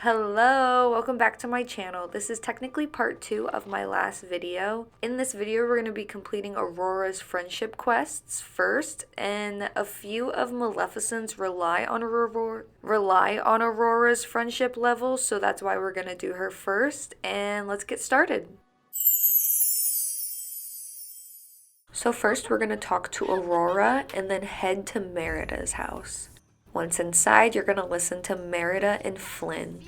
Hello, welcome back to my channel. This is technically part 2 of my last video. In this video, we're going to be completing Aurora's friendship quests first, and a few of Maleficent's rely on Aurora's friendship level, so that's why we're going to do her first, and let's get started. So first, we're going to talk to Aurora and then head to Merida's house. Once inside, you're going to listen to Merida and Flynn.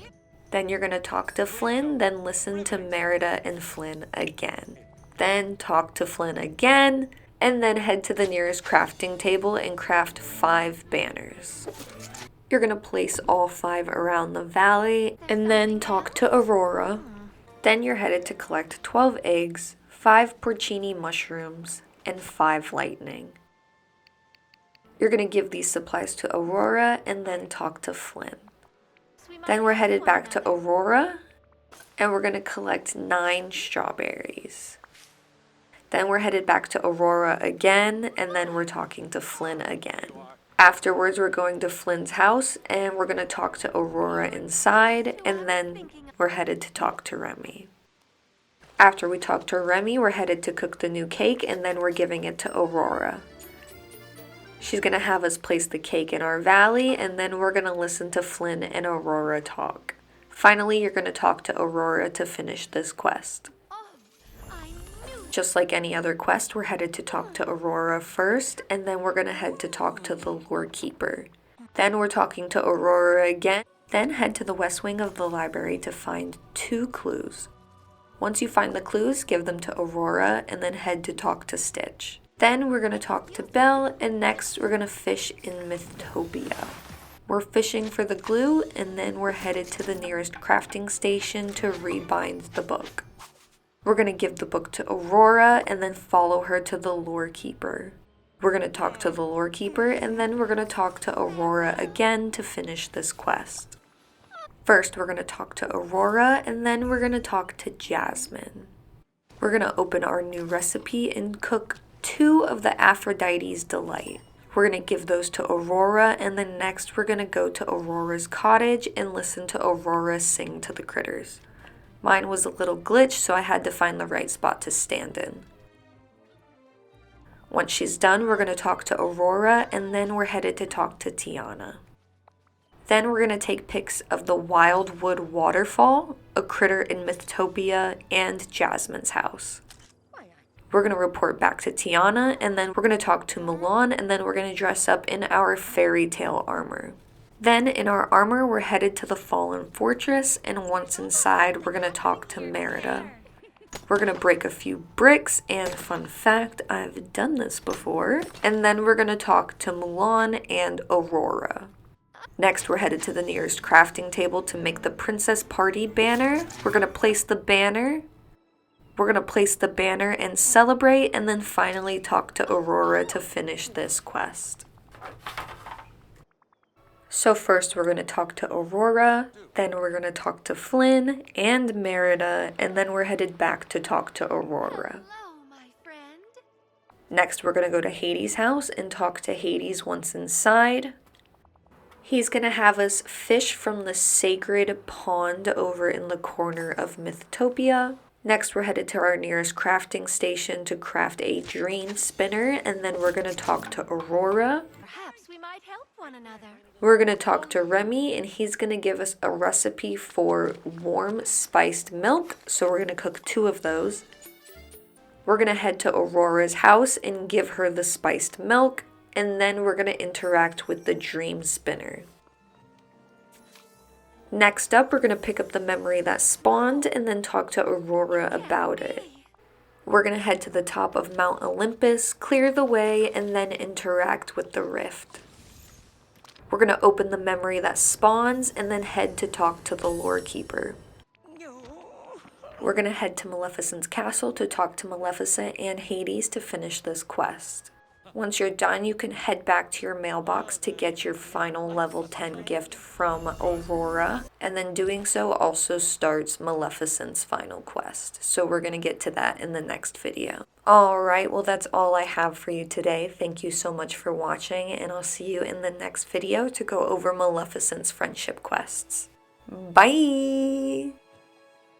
Then you're going to talk to Flynn, then listen to Merida and Flynn again. Then talk to Flynn again, and then head to the nearest crafting table and craft 5 banners. You're going to place all 5 around the valley, and then talk to Aurora. Then you're headed to collect 12 eggs, 5 porcini mushrooms, and 5 lightning. You're going to give these supplies to Aurora and then talk to Flynn. Then we're headed back to Aurora and we're going to collect 9 strawberries. Then we're headed back to Aurora again and then we're talking to Flynn again. Afterwards, we're going to Flynn's house and we're going to talk to Aurora inside and then we're headed to talk to Remy. After we talk to Remy, we're headed to cook the new cake and then we're giving it to Aurora. She's going to have us place the cake in our valley, and then we're going to listen to Flynn and Aurora talk. Finally, you're going to talk to Aurora to finish this quest. Just like any other quest, we're headed to talk to Aurora first, and then we're going to head to talk to the Lore Keeper. Then we're talking to Aurora again, then head to the west wing of the library to find 2 clues. Once you find the clues, give them to Aurora, and then head to talk to Stitch. Then we're going to talk to Belle, and next we're going to fish in Mythopia. We're fishing for the glue, and then we're headed to the nearest crafting station to rebind the book. We're going to give the book to Aurora, and then follow her to the Lore Keeper. We're going to talk to the Lore Keeper, and then we're going to talk to Aurora again to finish this quest. First, we're going to talk to Aurora, and then we're going to talk to Jasmine. We're going to open our new recipe and cook 2 of the Aphrodite's Delight. We're going to give those to Aurora, and then next we're going to go to Aurora's cottage and listen to Aurora sing to the critters. Mine was a little glitched, so I had to find the right spot to stand in. Once she's done, we're going to talk to Aurora, and then we're headed to talk to Tiana. Then we're going to take pics of the Wildwood Waterfall, a critter in Mythopia, and Jasmine's house. We're going to report back to Tiana, and then we're going to talk to Milan, and then we're going to dress up in our fairy tale armor. Then in our armor, we're headed to the Fallen Fortress, and once inside, we're going to talk to Merida. We're going to break a few bricks, and fun fact, I've done this before. And then we're going to talk to Milan and Aurora. Next, we're headed to the nearest crafting table to make the Princess Party banner. We're going to place the banner. We're going to place the banner and celebrate, and then finally talk to Aurora to finish this quest. So first we're going to talk to Aurora, then we're going to talk to Flynn and Merida, and then we're headed back to talk to Aurora. Hello, my friend. Next we're going to go to Hades' house and talk to Hades once inside. He's going to have us fish from the sacred pond over in the corner of Mythopia. Next, we're headed to our nearest crafting station to craft a dream spinner, and then we're going to talk to Aurora. Perhaps we might help one another. We're going to talk to Remy, and he's going to give us a recipe for warm spiced milk, so we're going to cook 2 of those. We're going to head to Aurora's house and give her the spiced milk, and then we're going to interact with the dream spinner. Next up, we're going to pick up the memory that spawned and then talk to Aurora about it. We're going to head to the top of Mount Olympus, clear the way, and then interact with the rift. We're going to open the memory that spawns and then head to talk to the Lore Keeper. We're going to head to Maleficent's castle to talk to Maleficent and Hades to finish this quest. Once you're done, you can head back to your mailbox to get your final level 10 gift from Aurora, and then doing so also starts Maleficent's final quest. So we're going to get to that in the next video. Alright, well that's all I have for you today. Thank you so much for watching, and I'll see you in the next video to go over Maleficent's friendship quests. Bye!